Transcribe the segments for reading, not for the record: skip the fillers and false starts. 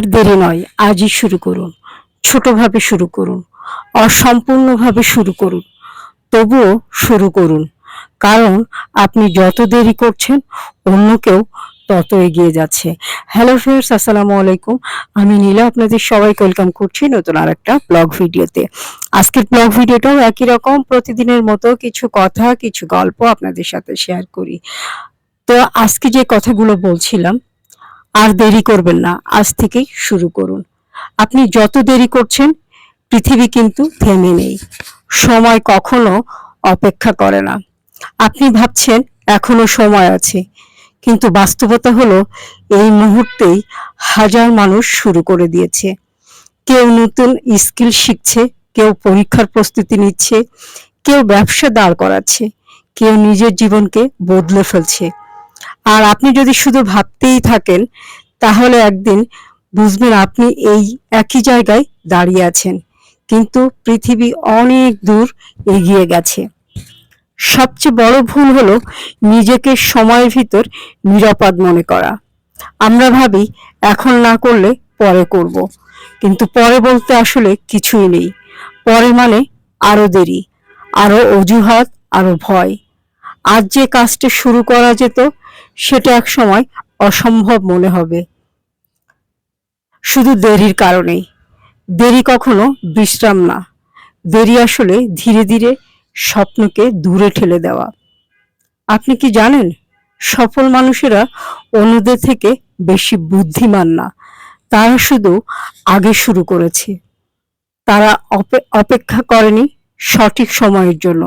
আর দেরি নয়, আজই শুরু করুন। ছোটভাবে শুরু করুন, অসম্পূর্ণভাবে শুরু করুন, তবুও শুরু করুন। কারণ আপনি যত দেরি করছেন অন্য কেউ তত এগিয়ে যাচ্ছে। হ্যালো ফ্রেন্ডস, আসসালামু আলাইকুম। আমি নীলা আপনাদের সবাইকে ওয়েলকাম করছি নতুন আর একটা ব্লগ ভিডিওতে। আজকের ব্লগ ভিডিওটাও একই রকম, প্রতিদিনের মতো কিছু কথা, কিছু গল্প আপনাদের সাথে শেয়ার করি। তো আজকে যে কথাগুলো বলছিলাম, আর দেরি করবেন না, আজ থেকেই শুরু করুন। আপনি যত দেরি করছেন পৃথিবী কিন্তু থেমে নেই, সময় কখনো অপেক্ষা করে না। আপনি ভাবছেন এখনো সময় আছে, কিন্তু বাস্তবতা হলো এই মুহূর্তেই হাজার মানুষ শুরু করে দিয়েছে। কেউ নতুন স্কিল শিখছে, কেউ পরীক্ষার প্রস্তুতি নিচ্ছে, কেউ ব্যবসা দাঁড় করাচ্ছে, কেউ নিজের জীবনকে বদলে ফেলছে। আর আপনি যদি শুধু ভাবতেই থাকেন তাহলে একদিন বুঝবেন আপনি এই একই জায়গায় দাঁড়িয়ে আছেন, কিন্তু পৃথিবী অনেক দূর এগিয়ে গেছে। সবচেয়ে বড় ভুল হলো নিজেকে সময়ের ভিতর নিরাপদ মনে করা। আমরা ভাবি এখন না করলে পরে করব, কিন্তু পরে বলতে আসলে কিছুই নেই। পরে মানে আরো দেরি, আরো অজুহাত, আরো ভয়। আজ যে কাজটা শুরু করা যেত সেটা এক সময় অসম্ভব মনে হবে, শুধু দেরির কারণেই। দেরি কখনো বিশ্রাম না, দেরি আসলে ধীরে ধীরে স্বপ্নকে দূরে ঠেলে দেওয়া। আপনি কি জানেন, সফল মানুষেরা অন্যদের থেকে বেশি বুদ্ধিমান না, তারা শুধু আগে শুরু করেছে। তারা অপেক্ষা করেনি সঠিক সময়ের জন্য।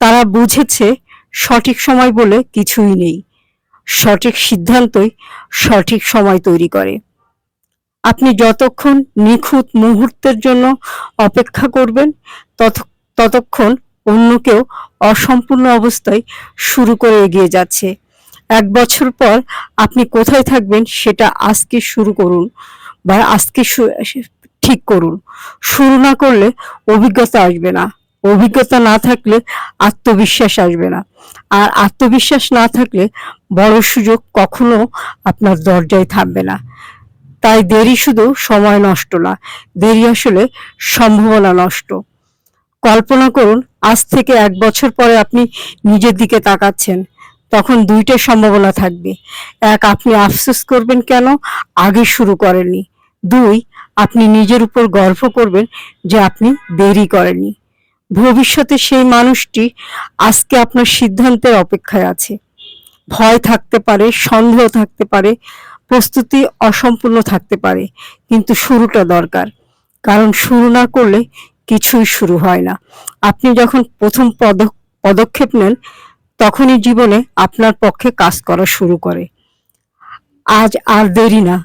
তারা বুঝেছে সঠিক সময় বলে কিছুই নেই, সঠিক সিদ্ধান্তই সঠিক সময় তৈরি করে। আপনি যতক্ষণ নিখুঁত মুহূর্তের জন্য অপেক্ষা করবেন ততক্ষণ অন্য কেউ অসম্পূর্ণ অবস্থায় শুরু করে এগিয়ে যাচ্ছে। 1 বছর পর আপনি কোথায় থাকবেন সেটা আজকে শুরু করুন, বা আজকে ঠিক করুন। শুরু না করলে অভিজ্ঞতা আসবে না, অভিজ্ঞতা না থাকলে আত্মবিশ্বাস আসবে না, আর আত্মবিশ্বাস না থাকলে বড় সুযোগ কখনো আপনার দরজায় থামবে না। তাই দেরি শুধু সময় নষ্ট না, দেরি আসলে সম্ভাবনা নষ্ট। কল্পনা করুন, আজ থেকে 1 বছর পরে আপনি নিজের দিকে তাকাচ্ছেন, তখন 2টা সম্ভাবনা থাকবে। 1, আপনি আফসোস করবেন কেন আগে শুরু করেননি। 2, আপনি নিজের উপর গর্ব করবেন যে আপনি দেরি করেননি। ভবিষ্যতে সেই মানুষটি আজকে আপনার সিদ্ধান্তের অপেক্ষায় আছে। ভয় থাকতে পারে, সন্দেহ থাকতে পারে, প্রস্তুতি অসম্পূর্ণ থাকতে পারে, কিন্তু শুরুটা দরকার। কারণ শুরু না করলে কিছুই শুরু হয় না। আপনি যখন প্রথম পদক্ষেপ নেন তখনই জীবনে আপনার পক্ষে কাজ করা শুরু করে। আজ আর দেরি না,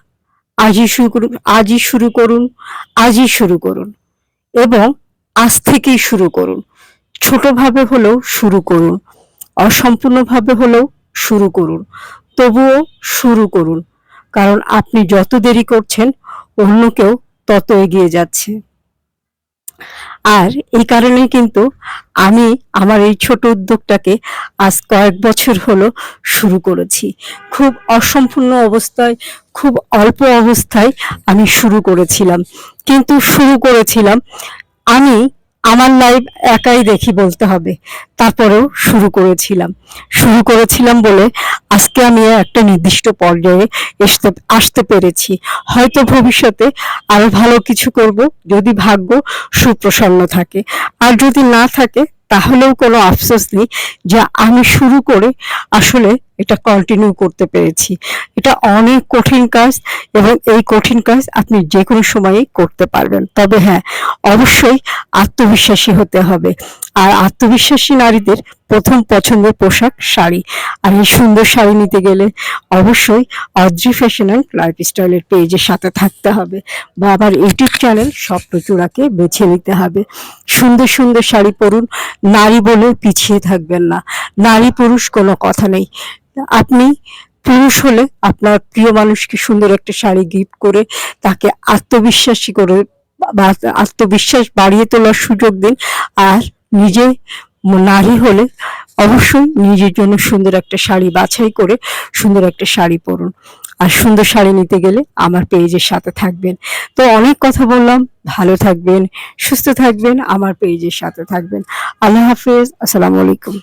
আজই শুরু করুন, আজই শুরু করুন, আজই শুরু করুন, এবং আজ থেকেই শুরু করুন। ছোটভাবে হলেও শুরু করুন, অসম্পূর্ণভাবে হলেও শুরু করুন, তবুও শুরু করুন। কারণ আপনি যত দেরি করছেন অন্য কেউ তত এগিয়ে যাচ্ছে। আর এই কারণেই কিন্তু আমি আমার এই ছোট উদ্যোগটাকে আজ কয়েক বছর হলো শুরু করেছি। খুব অসম্পূর্ণ অবস্থায়, খুব অল্প অবস্থায় আমি শুরু করেছিলাম, কিন্তু শুরু করেছিলাম আমি আমার লাইফ একাই দেখি বলতে হবে। তারপরেও শুরু করেছিলাম বলে আজকে আমি একটা নির্দিষ্ট পর্যায়ে আসতে পেরেছি। হয়তো ভবিষ্যতে আরো ভালো কিছু করব যদি ভাগ্য সুপ্রসন্ন থাকে, আর যদি না থাকে তাহলেও কোনো আফসোস নেই যে আমি শুরু করে আসলে এটা কন্টিনিউ করতে পেরেছি। এটা অনেক কঠিন কাজ, এবং এই কঠিন কাজ আপনি যে কোনো সময়ই করতে পারবেন। তবে হ্যাঁ, অবশ্যই আত্মবিশ্বাসী হতে হবে। আর আত্মবিশ্বাসী নারীদের প্রথম পছন্দের পোশাক শাড়ি। আর এই সুন্দর শাড়ি নিতে গেলে অবশ্যই অদ্রি ফ্যাশন অ্যান্ড লাইফস্টাইলের পেজের সাথে থাকতে হবে, বা আমার ইউটিউব চ্যানেল স্বপ্নচূড়াকে বেছে নিতে হবে। সুন্দর সুন্দর শাড়ি পরুন, নারী বলে পিছিয়ে থাকবেন না। নারী পুরুষ কোনো কথা নেই। আপনি পুরুষ হলে আপনার প্রিয় মানুষকে সুন্দর একটা শাড়ি গিফট করে তাকে আত্মবিশ্বাসী করে, বা আত্মবিশ্বাস বাড়িয়ে তোলার সুযোগ দিন। আর নিজে নারী হলে অবশ্যই নিজের জন্য সুন্দর একটা শাড়ি বাছাই করে সুন্দর একটা শাড়ি পরুন। আর সুন্দর শাড়ি নিতে গেলে আমার পেজের সাথে থাকবেন। তো অনেক কথা বললাম, ভালো থাকবেন, সুস্থ থাকবেন, আমার পেজের সাথে থাকবেন। আল্লাহ হাফেজ, আসসালামু আলাইকুম।